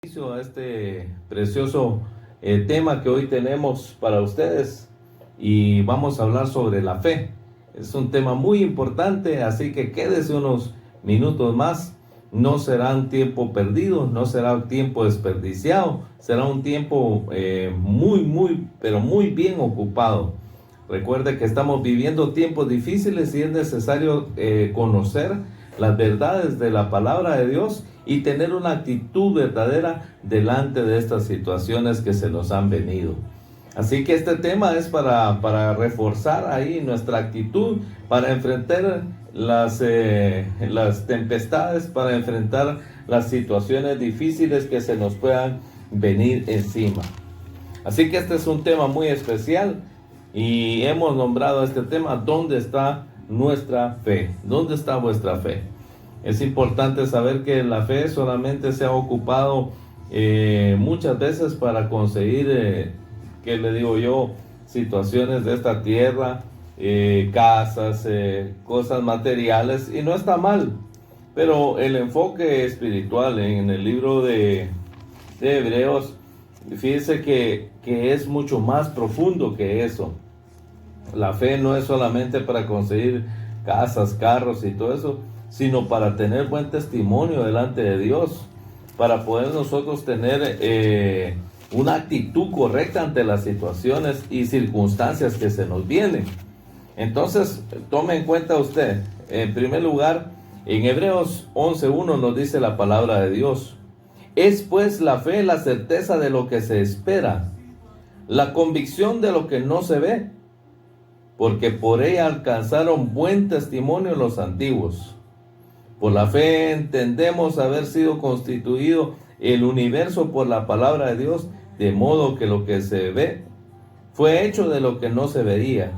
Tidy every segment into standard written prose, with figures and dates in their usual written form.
Inicio a este precioso tema que hoy tenemos para ustedes y vamos a hablar sobre la fe. Es un tema muy importante, así que quédese unos minutos más. No será un tiempo perdido, no será un tiempo desperdiciado, será un tiempo pero muy bien ocupado. Recuerde que estamos viviendo tiempos difíciles y es necesario conocer las verdades de la palabra de Dios y tener una actitud verdadera delante de estas situaciones que se nos han venido. Así que este tema es para reforzar ahí nuestra actitud, para enfrentar las tempestades, para enfrentar las situaciones difíciles que se nos puedan venir encima. Así que este es un tema muy especial y hemos nombrado este tema: ¿dónde está nuestra fe? ¿Dónde está vuestra fe? Es importante saber que la fe solamente se ha ocupado muchas veces para conseguir, ¿qué le digo yo?, situaciones de esta tierra, casas, cosas materiales, y no está mal. Pero el enfoque espiritual en el libro de Hebreos, fíjense que es mucho más profundo que eso. La fe no es solamente para conseguir casas, carros y todo eso, sino para tener buen testimonio delante de Dios, para poder nosotros tener una actitud correcta ante las situaciones y circunstancias que se nos vienen. Entonces, tome en cuenta usted, en primer lugar, en Hebreos 11:1 nos dice la palabra de Dios: es pues la fe la certeza de lo que se espera, la convicción de lo que no se ve, porque por ella alcanzaron buen testimonio los antiguos. Por la fe entendemos haber sido constituido el universo por la palabra de Dios, de modo que lo que se ve fue hecho de lo que no se veía.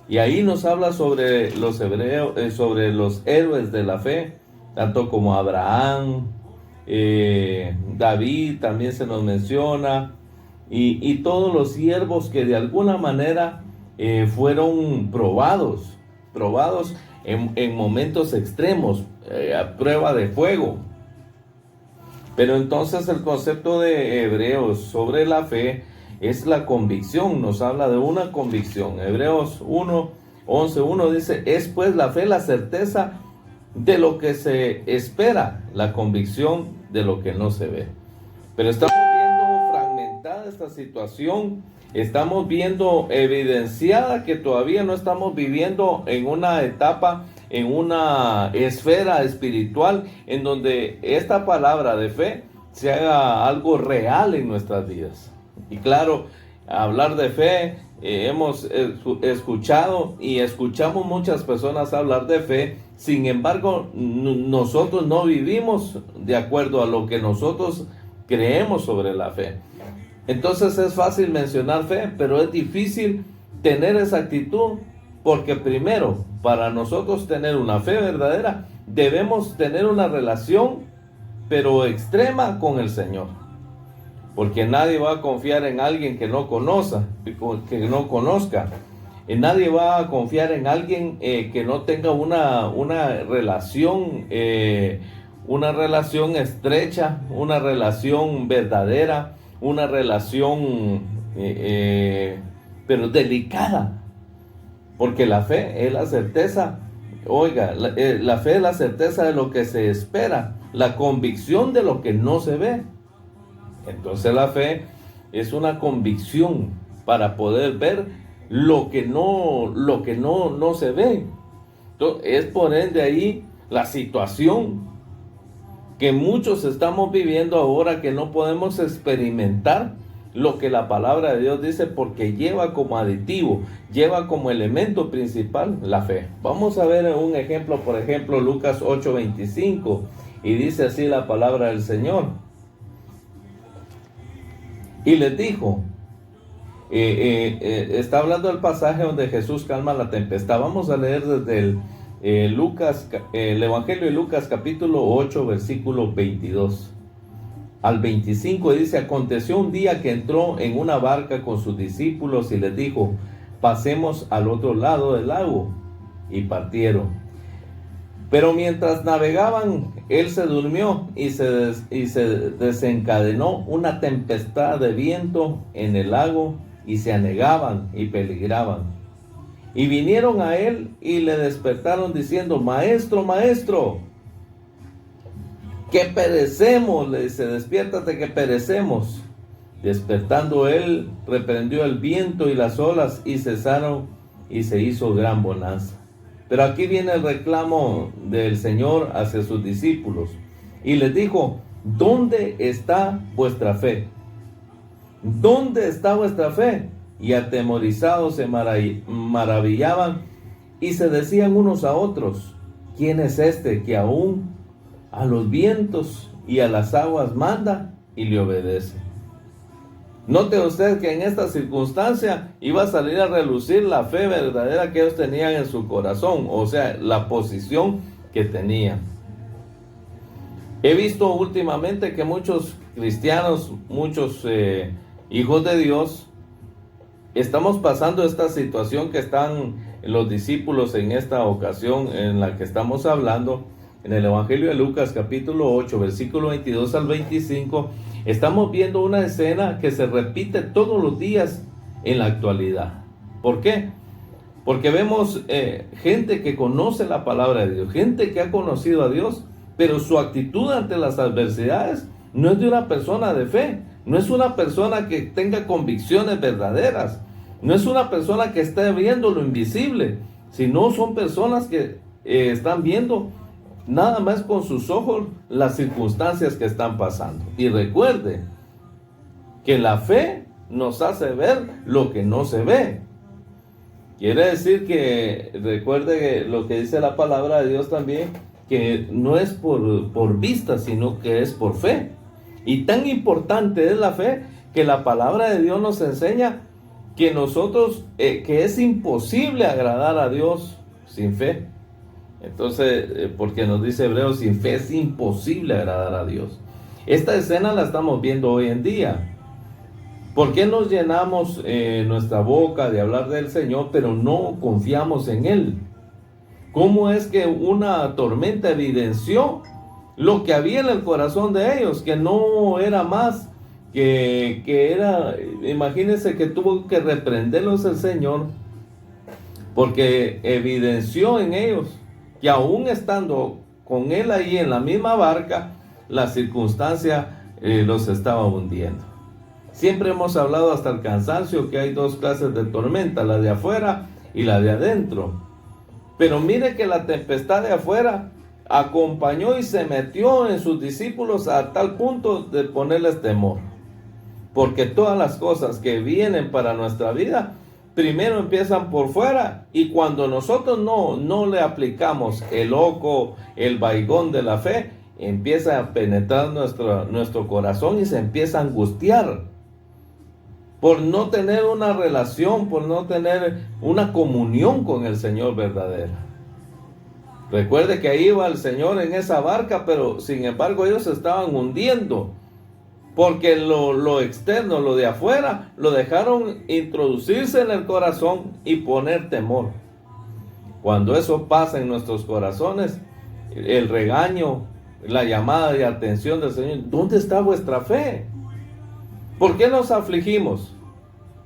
Y ahí nos habla sobre los hebreos, sobre los héroes de la fe, tanto como Abraham, David también se nos menciona, y todos los siervos que de alguna manera fueron probados en momentos extremos, a prueba de fuego. Pero entonces el concepto de Hebreos sobre la fe es la convicción, nos habla de una convicción. Hebreos 11:1 dice: es pues la fe la certeza de lo que se espera, la convicción de lo que no se ve. Pero estamos viendo fragmentada esta situación, estamos viendo evidenciada que todavía no estamos viviendo en una etapa, en una esfera espiritual en donde esta palabra de fe se haga algo real en nuestras vidas. Y claro, hablar de fe, hemos escuchado y escuchamos muchas personas hablar de fe. Sin embargo, nosotros no vivimos de acuerdo a lo que nosotros creemos sobre la fe. Entonces es fácil mencionar fe, pero es difícil tener esa actitud, porque primero, para nosotros tener una fe verdadera, debemos tener una relación, pero extrema, con el Señor. Porque nadie va a confiar en alguien que no conozca. Nadie va a confiar en alguien que no tenga una relación estrecha, una relación verdadera, una relación pero delicada. Porque la fe es la certeza, la fe es la certeza de lo que se espera, la convicción de lo que no se ve. Entonces la fe es una convicción para poder ver lo que no se ve. Entonces, es por ende ahí la situación que muchos estamos viviendo ahora, que no podemos experimentar lo que la palabra de Dios dice, porque lleva como aditivo, lleva como elemento principal la fe. Vamos a ver un ejemplo, por ejemplo, Lucas 8:25, y dice así la palabra del Señor: y les dijo, está hablando del pasaje donde Jesús calma la tempestad. Vamos a leer desde el Evangelio de Lucas capítulo 8, versículo 22 al 25, y dice: aconteció un día que entró en una barca con sus discípulos y les dijo: pasemos al otro lado del lago. Y partieron. Pero mientras navegaban, él se durmió y se desencadenó una tempestad de viento en el lago y se anegaban y peligraban. Y vinieron a él y le despertaron diciendo: Maestro, maestro, que perecemos. Le dice: despiértate que perecemos. Despertando él, reprendió el viento y las olas y cesaron y se hizo gran bonanza. Pero aquí viene el reclamo del Señor hacia sus discípulos. Y les dijo: ¿dónde está vuestra fe? ¿Dónde está vuestra fe? Y atemorizados se maravillaban y se decían unos a otros: ¿quién es este que aún a los vientos y a las aguas manda y le obedece? Note usted que en esta circunstancia iba a salir a relucir la fe verdadera que ellos tenían en su corazón, o sea, la posición que tenían. He visto últimamente que muchos cristianos, muchos hijos de Dios, estamos pasando esta situación que están los discípulos en esta ocasión en la que estamos hablando. En el Evangelio de Lucas capítulo 8, versículo 22 al 25, estamos viendo una escena que se repite todos los días en la actualidad. ¿Por qué? Porque vemos gente que conoce la palabra de Dios, gente que ha conocido a Dios, pero su actitud ante las adversidades no es de una persona de fe, no es una persona que tenga convicciones verdaderas, no es una persona que esté viendo lo invisible, sino son personas que están viendo nada más con sus ojos las circunstancias que están pasando. Y recuerde que la fe nos hace ver lo que no se ve. Quiere decir que, recuerde lo que dice la palabra de Dios también, que no es por vista, sino que es por fe. Y tan importante es la fe que la palabra de Dios nos enseña que nosotros, que es imposible agradar a Dios sin fe. Entonces, porque nos dice Hebreos, sin fe es imposible agradar a Dios. Esta escena la estamos viendo hoy en día. ¿Por qué nos llenamos nuestra boca de hablar del Señor, pero no confiamos en Él? ¿Cómo es que una tormenta evidenció lo que había en el corazón de ellos? Que no era más, que era, imagínense que tuvo que reprenderlos el Señor, porque evidenció en ellos que aún estando con Él ahí en la misma barca, la circunstancia los estaba hundiendo. Siempre hemos hablado hasta el cansancio que hay dos clases de tormenta, la de afuera y la de adentro. Pero mire que la tempestad de afuera acompañó y se metió en sus discípulos a tal punto de ponerles temor. Porque todas las cosas que vienen para nuestra vida, primero empiezan por fuera, y cuando nosotros no le aplicamos el ojo, el vaigón de la fe, empieza a penetrar nuestro corazón y se empieza a angustiar por no tener una relación, por no tener una comunión con el Señor verdadera. Recuerde que ahí iba el Señor en esa barca, pero sin embargo ellos se estaban hundiendo, porque lo externo, lo de afuera, lo dejaron introducirse en el corazón y poner temor. Cuando eso pasa en nuestros corazones, el regaño, la llamada de atención del Señor: ¿dónde está vuestra fe? ¿Por qué nos afligimos?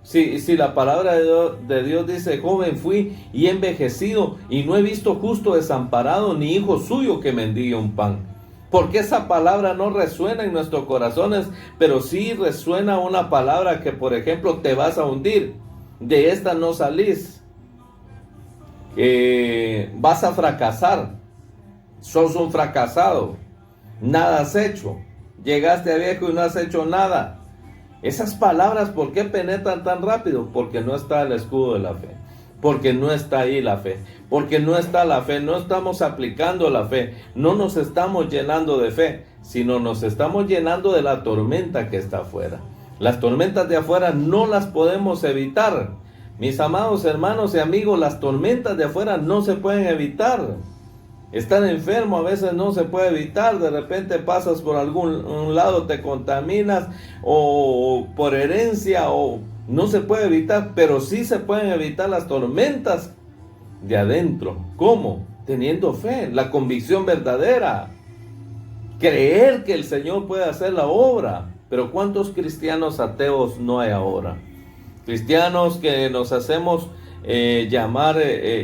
Si la palabra de Dios dice: joven fui y he envejecido, y no he visto justo desamparado, ni hijo suyo que mendigue un pan. ¿Por qué esa palabra no resuena en nuestros corazones? Pero sí resuena una palabra que, por ejemplo, te vas a hundir, de esta no salís, vas a fracasar, sos un fracasado, nada has hecho, llegaste a viejo y no has hecho nada. Esas palabras, ¿por qué penetran tan rápido? Porque no está el escudo de la fe, porque no está ahí la fe, porque no está la fe, no estamos aplicando la fe, no nos estamos llenando de fe, sino nos estamos llenando de la tormenta que está afuera. Las tormentas de afuera no las podemos evitar. Mis amados hermanos y amigos, las tormentas de afuera no se pueden evitar. Estar enfermo a veces no se puede evitar. De repente pasas por algún lado, te contaminas, o por herencia, o no se puede evitar, pero sí se pueden evitar las tormentas de adentro. ¿Cómo? Teniendo fe, la convicción verdadera. creer que el Señor puede hacer la obra. Pero ¿cuántos cristianos ateos no hay ahora? Cristianos que nos hacemos llamar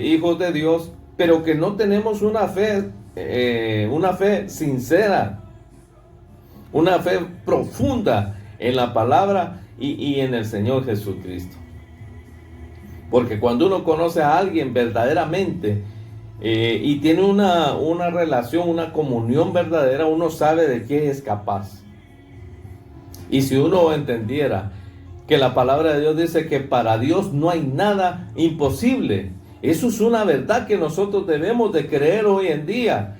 hijos de Dios, pero que no tenemos una fe sincera, una fe profunda en la palabra y en el Señor Jesucristo. Porque cuando uno conoce a alguien verdaderamente y tiene una relación, una comunión verdadera, uno sabe de qué es capaz. Y si uno entendiera que la palabra de Dios dice que para Dios no hay nada imposible, eso es una verdad que nosotros debemos de creer hoy en día.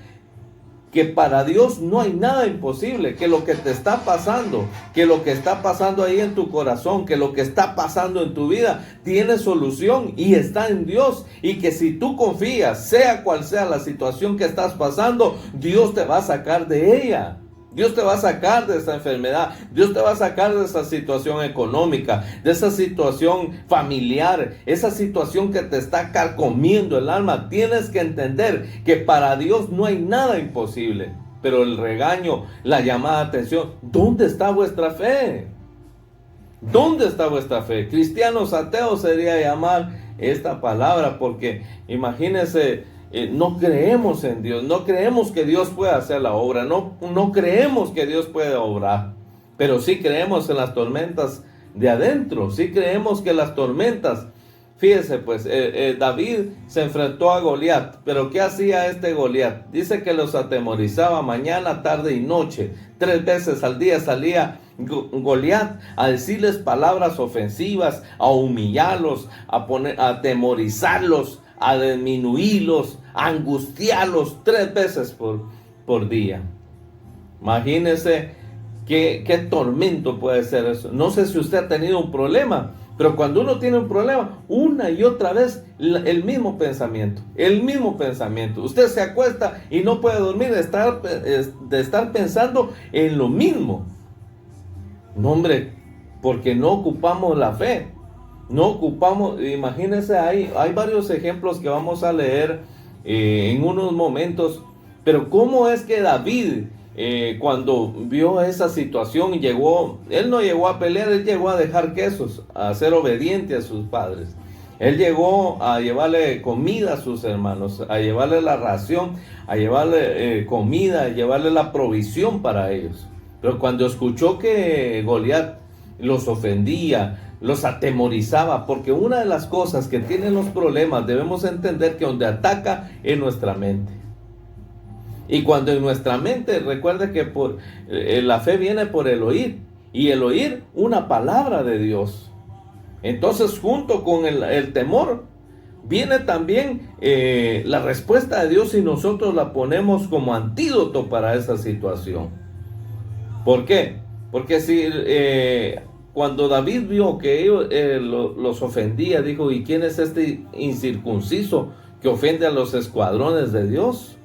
Que para Dios no hay nada imposible, que lo que te está pasando, que lo que está pasando ahí en tu corazón, que lo que está pasando en tu vida tiene solución y está en Dios, y que si tú confías, sea cual sea la situación que estás pasando, Dios te va a sacar de ella. Dios te va a sacar de esa enfermedad, Dios te va a sacar de esa situación económica, de esa situación familiar, esa situación que te está carcomiendo el alma. Tienes que entender que para Dios no hay nada imposible. Pero el regaño, la llamada de atención, ¿dónde está vuestra fe? ¿Dónde está vuestra fe? Cristianos ateos sería llamar esta palabra, porque imagínense, no creemos en Dios, no creemos que Dios pueda hacer la obra, no creemos que Dios puede obrar, pero sí creemos en las tormentas de adentro, sí creemos que las tormentas, fíjese pues, David se enfrentó a Goliat, pero ¿qué hacía este Goliat? Dice que los atemorizaba mañana, tarde y noche, 3 veces al día salía Goliat a decirles palabras ofensivas, a humillarlos, a atemorizarlos, a disminuirlos, a angustiarlos 3 veces por día. Imagínense qué tormento puede ser eso. No sé si usted ha tenido un problema, pero cuando uno tiene un problema, una y otra vez el mismo pensamiento. Usted se acuesta y no puede dormir de estar pensando en lo mismo. No, hombre, porque no ocupamos la fe. No ocupamos, imagínense, hay varios ejemplos que vamos a leer en unos momentos, pero cómo es que David, cuando vio esa situación, él no llegó a pelear, él llegó a dejar quesos, a ser obediente a sus padres. Él llegó a llevarle comida a sus hermanos, a llevarle la ración, a llevarle comida, a llevarle la provisión para ellos. Pero cuando escuchó que Goliat los ofendía, los atemorizaba, porque una de las cosas que tienen los problemas, debemos entender que donde ataca es nuestra mente. Y cuando en nuestra mente, recuerde que la fe viene por el oír, y el oír una palabra de Dios. Entonces, junto con el temor, viene también la respuesta de Dios, si nosotros la ponemos como antídoto para esa situación. ¿Por qué? Porque si cuando David vio que ellos los ofendía, dijo, ¿y quién es este incircunciso que ofende a los escuadrones de Dios?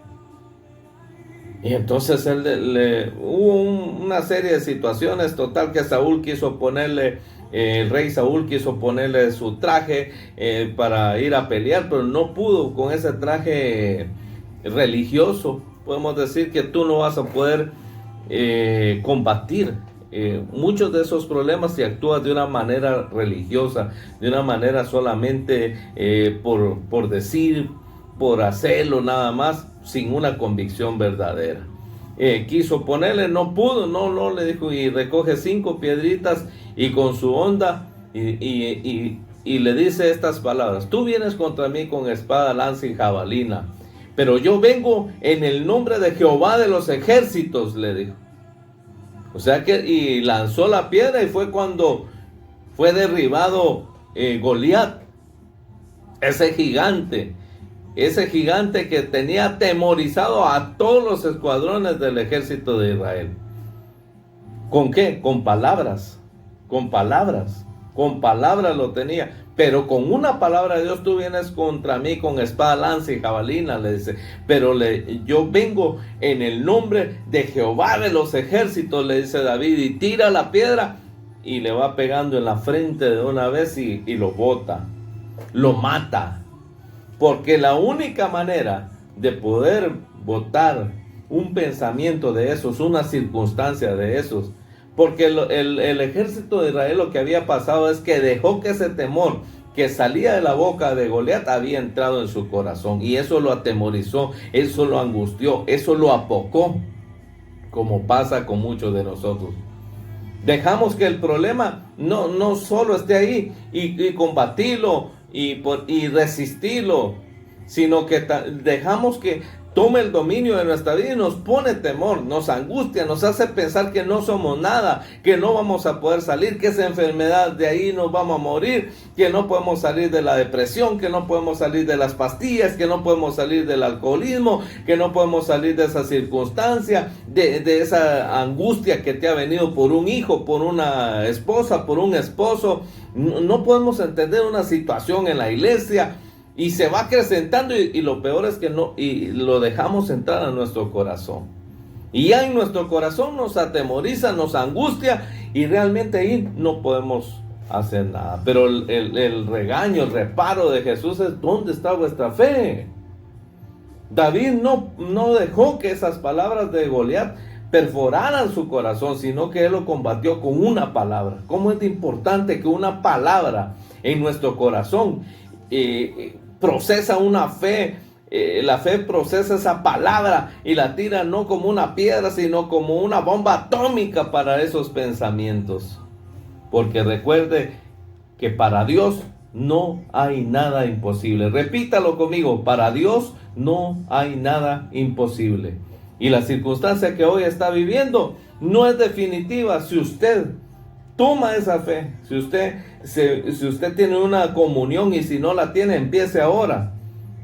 Y entonces hubo una serie de situaciones, total que Saúl quiso ponerle, el rey Saúl quiso ponerle su traje para ir a pelear, pero no pudo con ese traje religioso. Podemos decir que tú no vas a poder combatir muchos de esos problemas si actúas de una manera religiosa, de una manera solamente por decir, por hacerlo nada más, sin una convicción verdadera. Quiso ponerle, no pudo, no le dijo, y recoge 5 piedritas y con su honda y le dice estas palabras: tú vienes contra mí con espada, lanza y jabalina, pero yo vengo en el nombre de Jehová de los ejércitos, le dijo. O sea que, y lanzó la piedra, y fue cuando fue derribado Goliat, ese gigante que tenía atemorizado a todos los escuadrones del ejército de Israel. ¿Con qué? Con palabras lo tenía. Pero con una palabra de Dios: tú vienes contra mí con espada, lanza y jabalina, le dice. Pero yo vengo en el nombre de Jehová de los ejércitos, le dice David, y tira la piedra y le va pegando en la frente de una vez y lo bota, lo mata. Porque la única manera de poder botar un pensamiento de esos, una circunstancia de esos. Porque el ejército de Israel lo que había pasado es que dejó que ese temor que salía de la boca de Goliat había entrado en su corazón. Y eso lo atemorizó, eso lo angustió, eso lo apocó, como pasa con muchos de nosotros. Dejamos que el problema no solo esté ahí y combatirlo y resistirlo, sino que dejamos que tome el dominio de nuestra vida y nos pone temor, nos angustia, nos hace pensar que no somos nada, que no vamos a poder salir, que esa enfermedad de ahí nos vamos a morir, que no podemos salir de la depresión, que no podemos salir de las pastillas, que no podemos salir del alcoholismo, que no podemos salir de esa circunstancia, de esa angustia que te ha venido por un hijo, por una esposa, por un esposo. No podemos entender una situación en la iglesia. Y se va acrecentando y lo peor es que no, y lo dejamos entrar a nuestro corazón. Y ya en nuestro corazón nos atemoriza, nos angustia y realmente ahí no podemos hacer nada. Pero el regaño, el reparo de Jesús es: ¿dónde está vuestra fe? David no dejó que esas palabras de Goliat perforaran su corazón, sino que él lo combatió con una palabra. ¿Cómo es importante que una palabra en nuestro corazón procesa una fe? La fe procesa esa palabra y la tira no como una piedra, sino como una bomba atómica para esos pensamientos. Porque recuerde que para Dios no hay nada imposible. Repítalo conmigo: para Dios no hay nada imposible. Y la circunstancia que hoy está viviendo no es definitiva si usted toma esa fe, si usted tiene una comunión, y si no la tiene, empiece ahora.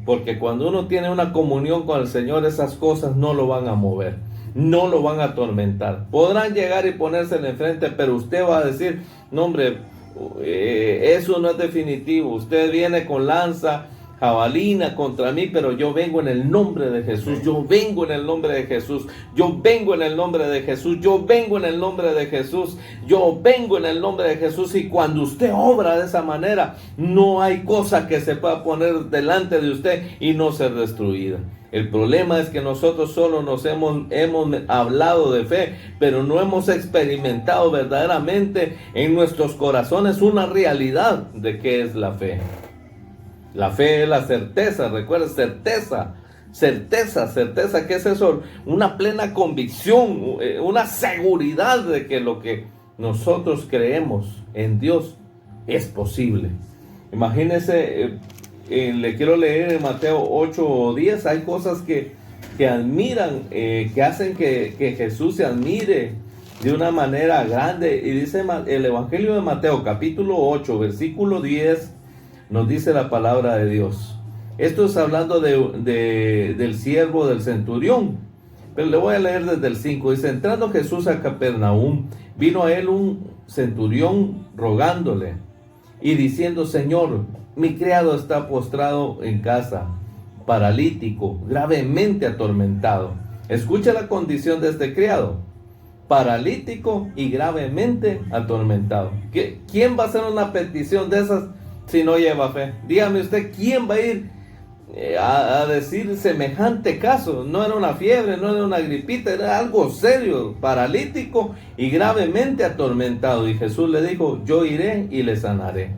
Porque cuando uno tiene una comunión con el Señor, esas cosas no lo van a mover, no lo van a atormentar. Podrán llegar y ponérsele enfrente, pero usted va a decir: no, hombre, eso no es definitivo. Usted viene con lanza, jabalina contra mí, pero yo vengo en el nombre de Jesús, yo vengo en el nombre de Jesús, yo vengo en el nombre de Jesús, yo vengo en el nombre de Jesús, yo vengo en el nombre de Jesús. Y cuando usted obra de esa manera, no hay cosa que se pueda poner delante de usted y no ser destruida. El problema es que nosotros solo nos hemos hablado de fe, pero no hemos experimentado verdaderamente en nuestros corazones una realidad de qué es la fe. La fe es la certeza, recuerda, certeza, ¿qué es eso? Una plena convicción, una seguridad de que lo que nosotros creemos en Dios es posible. Imagínense, le quiero leer en Mateo 8:10, hay cosas que admiran, que hacen que Jesús se admire de una manera grande. Y dice el Evangelio de Mateo, capítulo 8, versículo 10, nos dice la palabra de Dios. Esto es hablando del siervo del centurión. Pero le voy a leer desde el 5. Dice: entrando Jesús a Capernaum, vino a él un centurión rogándole y diciendo: Señor, mi criado está postrado en casa, paralítico, gravemente atormentado. Escucha la condición de este criado: paralítico y gravemente atormentado. ¿Quién va a hacer una petición de esas si no lleva fe? Dígame usted, ¿quién va a ir a decir semejante caso? No era una fiebre, no era una gripita, era algo serio, paralítico y gravemente atormentado. Y Jesús le dijo: yo iré y le sanaré.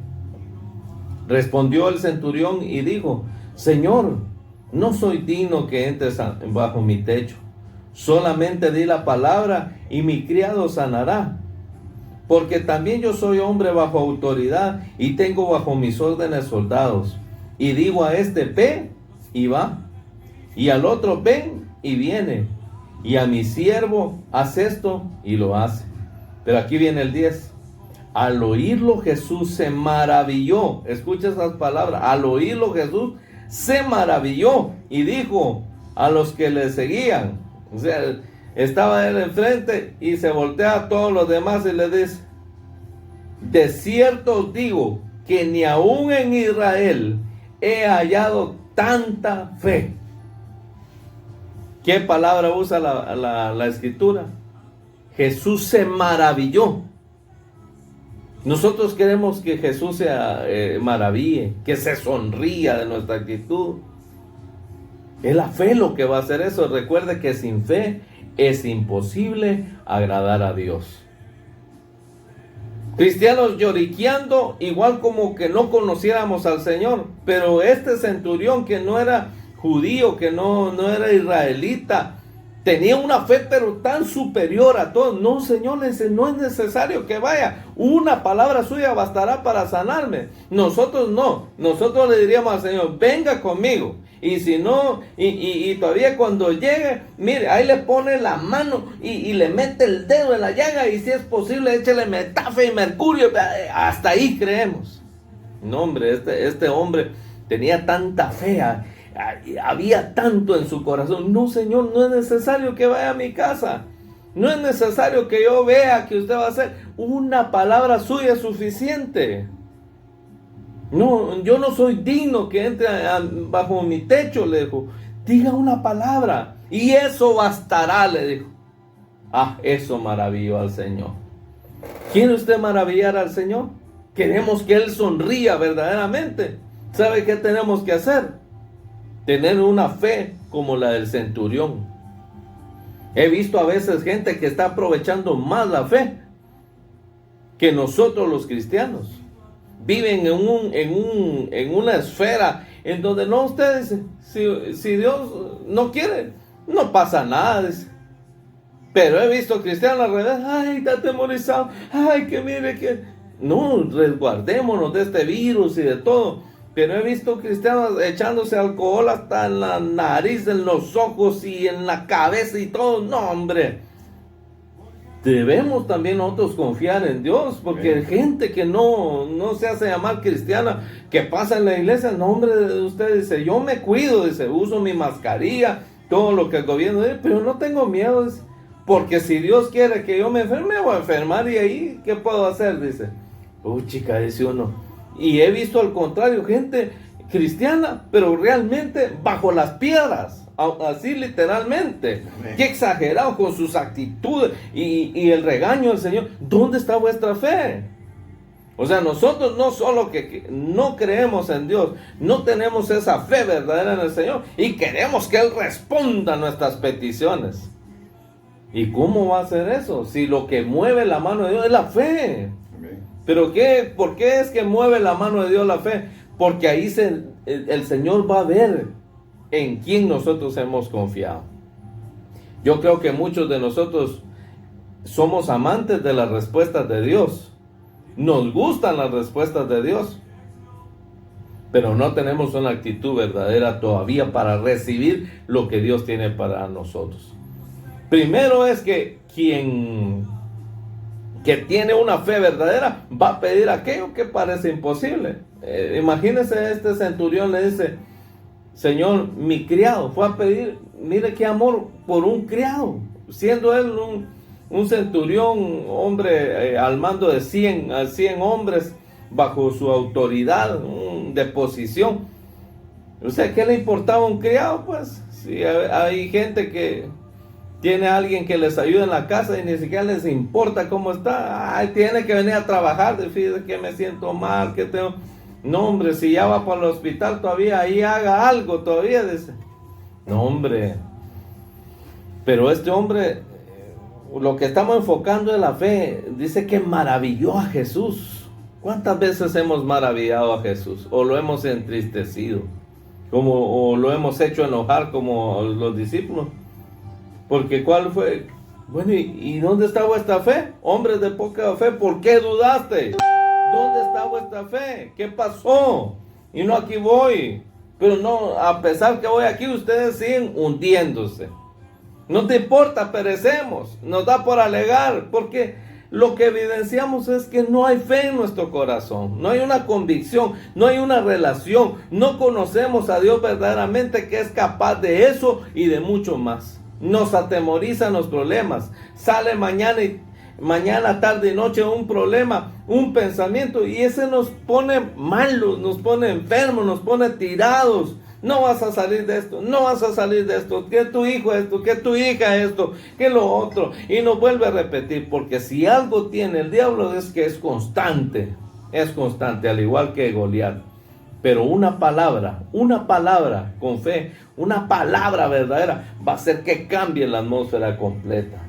Respondió el centurión y dijo: Señor, no soy digno que entres bajo mi techo. Solamente di la palabra y mi criado sanará. Porque también yo soy hombre bajo autoridad y tengo bajo mis órdenes soldados. Y digo a este: ven, y va. Y al otro: ven, y viene. Y a mi siervo: haz esto, y lo hace. Pero aquí viene el 10. Al oírlo Jesús se maravilló. Escucha esas palabras. Al oírlo Jesús se maravilló y dijo a los que le seguían. O sea, estaba él enfrente y se voltea a todos los demás y les dice: de cierto os digo que ni aún en Israel he hallado tanta fe. ¿Qué palabra usa la escritura? Jesús se maravilló. Nosotros queremos que Jesús se maraville, que se sonría de nuestra actitud. Es la fe lo que va a hacer eso. Recuerde que sin fe es imposible agradar a Dios. Cristianos lloriqueando, igual como que no conociéramos al Señor. Pero este centurión, que no era judío, que no era israelita, tenía una fe pero tan superior a todos. No, Señor, le dice, no es necesario que vaya. Una palabra suya bastará para sanarme. Nosotros no. Nosotros le diríamos al Señor, venga conmigo. Y si no, y todavía cuando llegue, mire, ahí le pone la mano y le mete el dedo en la llaga, y si es posible, échele metafe y mercurio. Hasta ahí creemos. No, hombre, este hombre tenía tanta fe, había tanto en su corazón. No, Señor, no es necesario que vaya a mi casa. No es necesario que yo vea que usted va a hacer. Una palabra suya es suficiente. No, yo no soy digno que entre bajo mi techo, le dijo. Diga una palabra y eso bastará, le dijo. Eso maravilló al Señor. ¿Quiere usted maravillar al Señor? Queremos que Él sonría verdaderamente. ¿Sabe qué tenemos que hacer? Tener una fe como la del centurión. He visto a veces gente que está aprovechando más la fe que nosotros los cristianos. Viven en una esfera en donde no, ustedes, si Dios no quiere, no pasa nada. Dice. Pero he visto cristianos alrededor, está atemorizado, que mire que... No, resguardémonos de este virus y de todo. Pero he visto cristianos echándose alcohol hasta en la nariz, en los ojos y en la cabeza y todo. No, hombre. Debemos también nosotros confiar en Dios, porque hay gente que no se hace llamar cristiana, que pasa en la iglesia, no, hombre, usted dice, yo me cuido, dice, uso mi mascarilla, todo lo que el gobierno dice, pero no tengo miedo, dice, porque si Dios quiere que yo me enferme, voy a enfermar, y ahí, ¿qué puedo hacer? Dice, chica, dice uno. Y he visto al contrario, gente cristiana, pero realmente bajo las piedras. Así literalmente. Amén. Qué exagerado con sus actitudes y el regaño del Señor. ¿Dónde está vuestra fe? O sea, nosotros no solo que no creemos en Dios, no tenemos esa fe verdadera en el Señor y queremos que Él responda a nuestras peticiones. ¿Y cómo va a hacer eso? Si lo que mueve la mano de Dios es la fe. Amén. ¿Pero por qué es que mueve la mano de Dios la fe? Porque ahí el Señor va a ver en quién nosotros hemos confiado. Yo creo que muchos de nosotros somos amantes de las respuestas de Dios. Nos gustan las respuestas de Dios. Pero no tenemos una actitud verdadera todavía para recibir lo que Dios tiene para nosotros. Primero es que quien que tiene una fe verdadera va a pedir aquello que parece imposible. Imagínese, este centurión le dice, Señor, mi criado fue a pedir, mire qué amor por un criado, siendo él un centurión, hombre al mando de 100 hombres, bajo su autoridad de posición. O sea, ¿qué le importaba un criado? Pues, si hay gente que tiene a alguien que les ayuda en la casa y ni siquiera les importa cómo está, tiene que venir a trabajar, fíjese que me siento mal, que tengo... No, hombre, si ya va para el hospital todavía, ahí haga algo todavía, dice. No, hombre. Pero este hombre, lo que estamos enfocando en la fe, dice que maravilló a Jesús. ¿Cuántas veces hemos maravillado a Jesús? O lo hemos entristecido, o lo hemos hecho enojar como los discípulos. Porque ¿cuál fue? Bueno, ¿y dónde está vuestra fe? Hombres de poca fe, ¿por qué dudaste? ¿Dónde está vuestra fe? ¿Qué pasó? Y no, aquí voy. Pero no, a pesar que voy aquí, ustedes siguen hundiéndose. No te importa, perecemos. Nos da por alegar, porque lo que evidenciamos es que no hay fe en nuestro corazón. No hay una convicción, no hay una relación. No conocemos a Dios verdaderamente, que es capaz de eso y de mucho más. Nos atemorizan los problemas. Sale mañana, tarde y noche un problema, un pensamiento, y ese nos pone malos, nos pone enfermos, nos pone tirados. No vas a salir de esto, no vas a salir de esto, que tu hijo esto, que tu hija esto, que lo otro, y nos vuelve a repetir, porque si algo tiene el diablo es que es constante, al igual que Goliat. Pero una palabra con fe, una palabra verdadera va a hacer que cambie la atmósfera completa.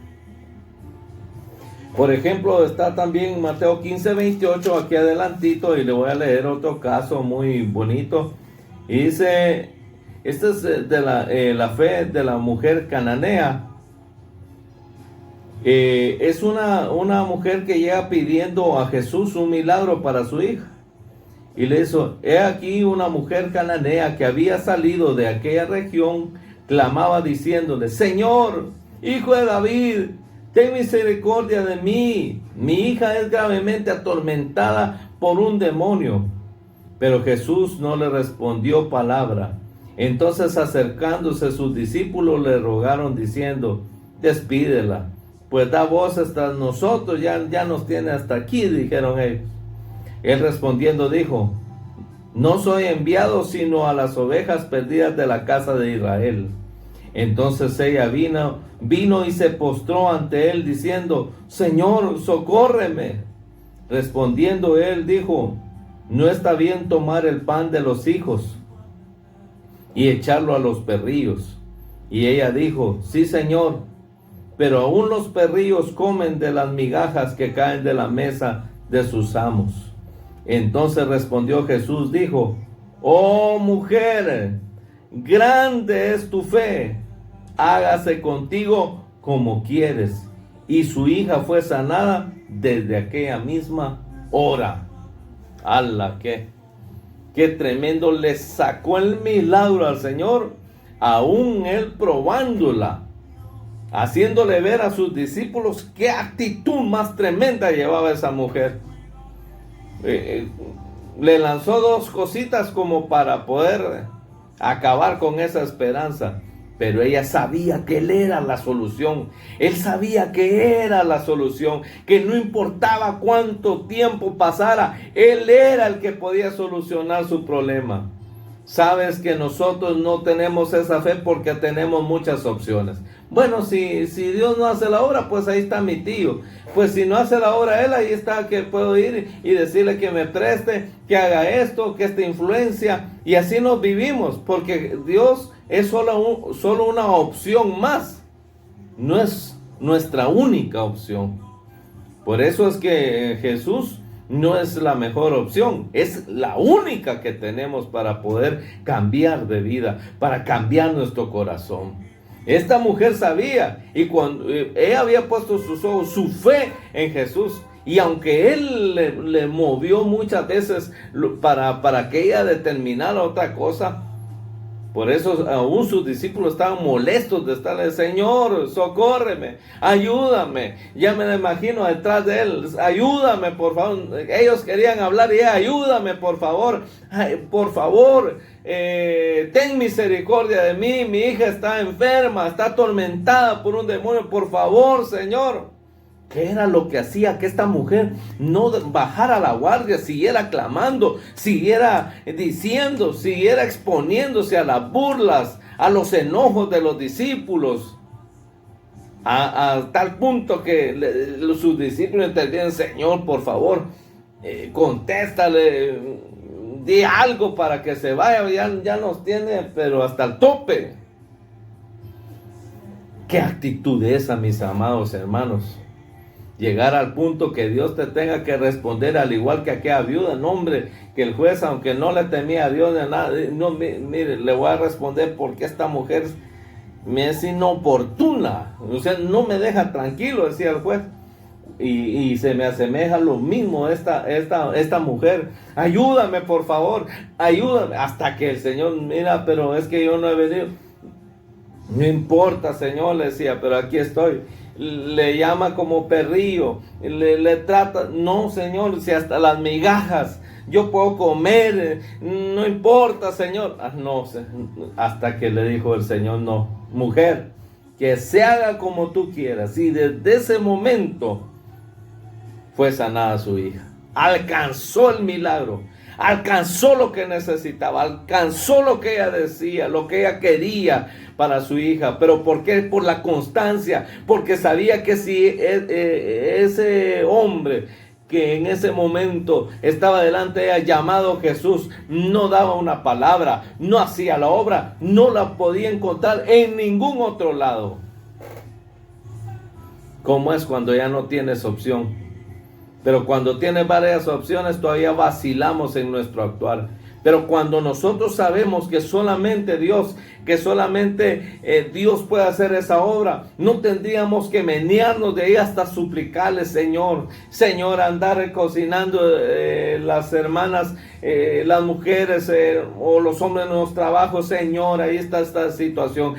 Por ejemplo, está también Mateo 15:28 aquí adelantito, y le voy a leer otro caso muy bonito. Y dice, este es de la fe de la mujer cananea. Es una mujer que llega pidiendo a Jesús un milagro para su hija. Y le hizo, he aquí una mujer cananea que había salido de aquella región, clamaba diciéndole, Señor, hijo de David, ten misericordia de mí. Mi hija es gravemente atormentada por un demonio. Pero Jesús no le respondió palabra. Entonces acercándose sus discípulos le rogaron diciendo, despídela, pues da voz hasta nosotros, ya nos tiene hasta aquí, dijeron ellos. Él respondiendo dijo, no soy enviado sino a las ovejas perdidas de la casa de Israel. Entonces ella vino y se postró ante él diciendo, Señor, socórreme. Respondiendo él dijo, no está bien tomar el pan de los hijos y echarlo a los perrillos. Y ella dijo, sí, Señor, pero aún los perrillos comen de las migajas que caen de la mesa de sus amos. Entonces respondió Jesús, dijo, oh mujer, grande es tu fe, hágase contigo como quieres. Y su hija fue sanada desde aquella misma hora. ¡Hala! ¡Qué tremendo! Le sacó el milagro al Señor, aún él probándola, haciéndole ver a sus discípulos qué actitud más tremenda llevaba esa mujer. Le lanzó dos cositas como para poder acabar con esa esperanza, pero ella sabía que él era la solución. Él sabía que era la solución, que no importaba cuánto tiempo pasara, él era el que podía solucionar su problema. Sabes que nosotros no tenemos esa fe porque tenemos muchas opciones. Bueno, si Dios no hace la obra, pues ahí está mi tío. Pues si no hace la obra él, ahí está que puedo ir y decirle que me preste, que haga esto, que esta influencia. Y así nos vivimos, porque Dios es solo una opción más. No es nuestra única opción. Por eso es que Jesús no es la mejor opción, es la única que tenemos para poder cambiar de vida, para cambiar nuestro corazón. Esta mujer sabía, y cuando ella había puesto sus ojos, su fe en Jesús, y aunque él le movió muchas veces para que ella determinara otra cosa, por eso aún sus discípulos estaban molestos de estarle, Señor, socórreme, ayúdame. Ya me lo imagino detrás de él, ayúdame por favor. Ellos querían hablar y ayúdame por favor, ten misericordia de mí, mi hija está enferma, está atormentada por un demonio, por favor, Señor. ¿Qué era lo que hacía que esta mujer no bajara la guardia, siguiera clamando, siguiera diciendo, siguiera exponiéndose a las burlas, a los enojos de los discípulos? A tal punto que sus discípulos entendían, Señor, por favor, contéstale, di algo para que se vaya, ya nos tiene, pero hasta el tope. ¿Qué actitud es esa, mis amados hermanos? Llegar al punto que Dios te tenga que responder al igual que aquella viuda. No, hombre, que el juez, aunque no le temía a Dios ni a nada, no, mire, le voy a responder porque esta mujer me es inoportuna. O sea, no me deja tranquilo, decía el juez. Y se me asemeja lo mismo esta mujer. Ayúdame, por favor, ayúdame. Hasta que el Señor, mira, pero es que yo no he venido. No importa, Señor, le decía, pero aquí estoy. Le llama como perrillo, le trata, no, Señor, si hasta las migajas yo puedo comer, no importa, Señor. No, hasta que le dijo el Señor, no, mujer, que se haga como tú quieras. Y desde ese momento fue sanada su hija, alcanzó el milagro, alcanzó lo que necesitaba, alcanzó lo que ella decía, lo que ella quería para su hija. ¿Pero por qué? Por la constancia, porque sabía que si ese hombre que en ese momento estaba delante de ella, llamado Jesús, no daba una palabra, no hacía la obra, no la podía encontrar en ningún otro lado. ¿Cómo es cuando ya no tienes opción? Pero cuando tienes varias opciones todavía vacilamos en nuestro actuar. Pero cuando nosotros sabemos que solamente Dios puede hacer esa obra, no tendríamos que menearnos de ahí hasta suplicarle, Señor, andar cocinando las hermanas, las mujeres o los hombres en los trabajos, Señor, ahí está esta situación,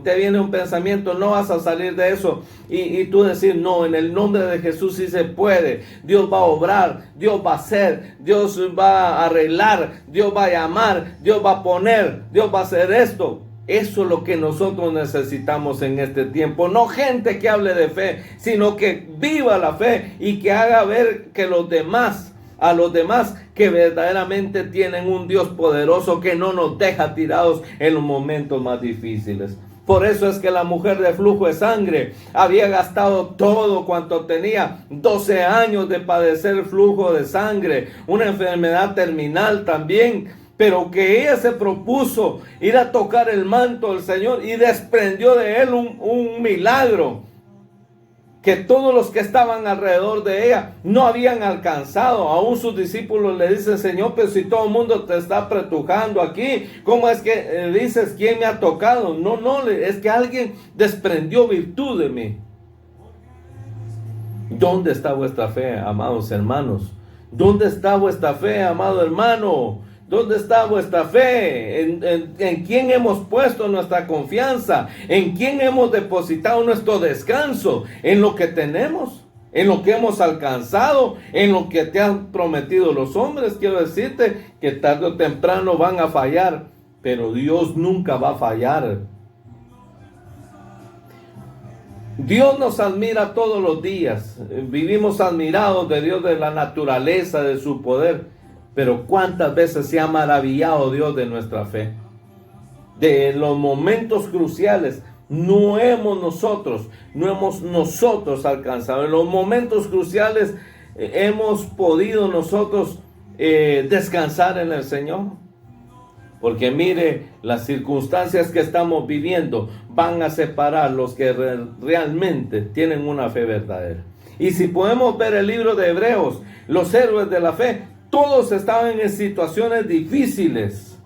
te viene un pensamiento, no vas a salir de eso, y tú decir, no, en el nombre de Jesús sí se puede, Dios va a obrar, Dios va a hacer, Dios va a arreglar, Dios va a llamar, Dios va a poner, Dios va a hacer esto. Eso es lo que nosotros necesitamos en este tiempo. No gente que hable de fe, sino que viva la fe y que haga ver que a los demás que verdaderamente tienen un Dios poderoso que no nos deja tirados en los momentos más difíciles. Por eso es que la mujer de flujo de sangre había gastado todo cuanto tenía, 12 años de padecer flujo de sangre, una enfermedad terminal también, pero que ella se propuso ir a tocar el manto del Señor y desprendió de él un milagro que todos los que estaban alrededor de ella no habían alcanzado. Aún sus discípulos le dicen, Señor, pero si todo el mundo te está apretujando aquí, ¿cómo es que dices quién me ha tocado? No, es que alguien desprendió virtud de mí. ¿Dónde está vuestra fe, amados hermanos? ¿Dónde está vuestra fe, amado hermano? ¿Dónde está vuestra fe? ¿En quién hemos puesto nuestra confianza? ¿En quién hemos depositado nuestro descanso? ¿En lo que tenemos? ¿En lo que hemos alcanzado? ¿En lo que te han prometido los hombres? Quiero decirte que tarde o temprano van a fallar, pero Dios nunca va a fallar. Dios nos admira todos los días. Vivimos admirados de Dios, de la naturaleza, de su poder. Pero ¿cuántas veces se ha maravillado Dios de nuestra fe? De los momentos cruciales no hemos nosotros alcanzado. En los momentos cruciales hemos podido nosotros descansar en el Señor. Porque mire, las circunstancias que estamos viviendo van a separar los que realmente tienen una fe verdadera. Y si podemos ver el libro de Hebreos, los héroes de la fe, todos estaban en situaciones difíciles,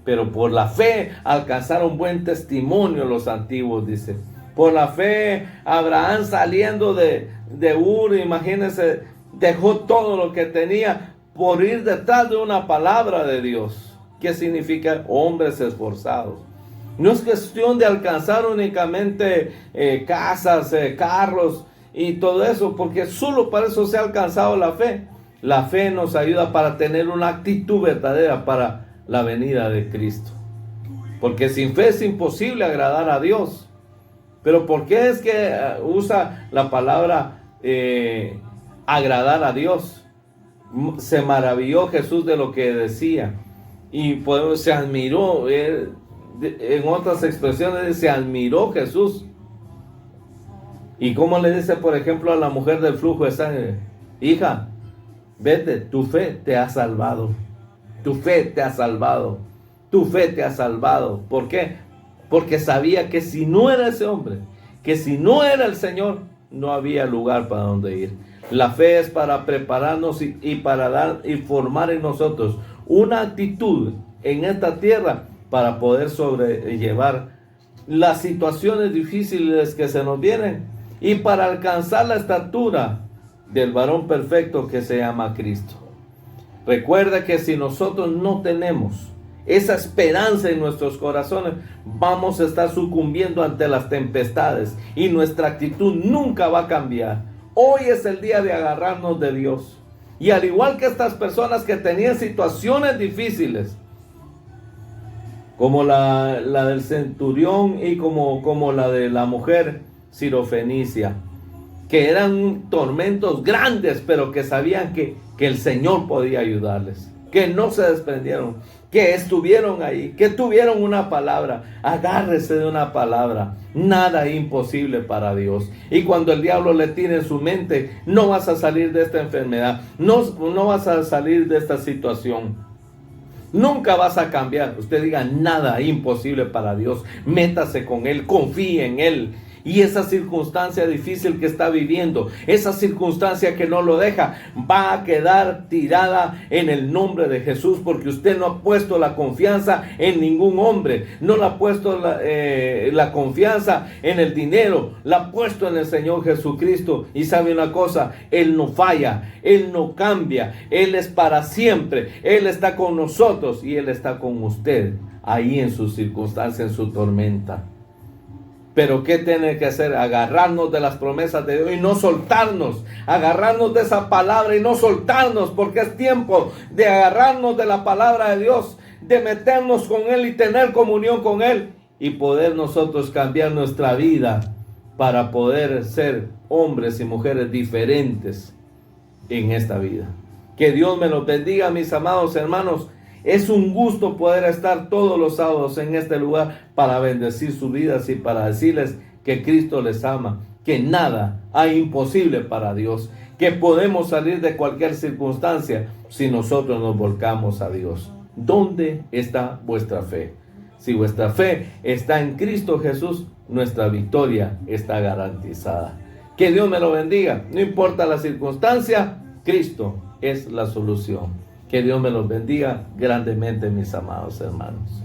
pero por la fe alcanzaron buen testimonio los antiguos, dice. Por la fe, Abraham saliendo de Ur, imagínense, dejó todo lo que tenía por ir detrás de una palabra de Dios. ¿Qué significa? Hombres esforzados. No es cuestión de alcanzar únicamente casas, carros y todo eso, porque solo para eso se ha alcanzado la fe. La fe nos ayuda para tener una actitud verdadera para la venida de Cristo. Porque sin fe es imposible agradar a Dios. Pero ¿por qué es que usa la palabra agradar a Dios? Se maravilló Jesús de lo que decía. Y pues, se admiró. En otras expresiones, se admiró Jesús. ¿Y cómo le dice, por ejemplo, a la mujer del flujo de sangre? Hija, vete, tu fe te ha salvado. Tu fe te ha salvado. Tu fe te ha salvado. ¿Por qué? Porque sabía que si no era ese hombre, que si no era el Señor, no había lugar para donde ir. La fe es para prepararnos y para dar y formar en nosotros una actitud en esta tierra para poder sobrellevar las situaciones difíciles que se nos vienen y para alcanzar la estatura del varón perfecto que se llama Cristo. Recuerda que si nosotros no tenemos esa esperanza en nuestros corazones, vamos a estar sucumbiendo ante las tempestades y nuestra actitud nunca va a cambiar. Hoy es el día de agarrarnos de Dios. Y al igual que estas personas que tenían situaciones difíciles, como la del centurión y como la de la mujer sirofenicia, que eran tormentos grandes, pero que sabían que el Señor podía ayudarles. que no se desprendieron, que estuvieron ahí, que tuvieron una palabra. Agárrese de una palabra. Nada es imposible para Dios. Y cuando el diablo le tire en su mente, no vas a salir de esta enfermedad, no vas a salir de esta situación. Nunca vas a cambiar. Usted diga, nada es imposible para Dios. Métase con Él, confíe en Él. Y esa circunstancia difícil que está viviendo, esa circunstancia que no lo deja, va a quedar tirada en el nombre de Jesús, porque usted no ha puesto la confianza en ningún hombre, no la ha puesto la confianza en el dinero, la ha puesto en el Señor Jesucristo. Y sabe una cosa, Él no falla, Él no cambia, Él es para siempre, Él está con nosotros y Él está con usted ahí en su circunstancia, en su tormenta. Pero ¿qué tiene que hacer? Agarrarnos de las promesas de Dios y no soltarnos. Agarrarnos de esa palabra y no soltarnos, porque es tiempo de agarrarnos de la palabra de Dios, de meternos con Él y tener comunión con Él y poder nosotros cambiar nuestra vida para poder ser hombres y mujeres diferentes en esta vida. Que Dios me los bendiga, mis amados hermanos. Es un gusto poder estar todos los sábados en este lugar para bendecir sus vidas y para decirles que Cristo les ama, que nada hay imposible para Dios, que podemos salir de cualquier circunstancia si nosotros nos volcamos a Dios. ¿Dónde está vuestra fe? Si vuestra fe está en Cristo Jesús, nuestra victoria está garantizada. Que Dios me lo bendiga. No importa la circunstancia, Cristo es la solución. Que Dios me los bendiga grandemente, mis amados hermanos.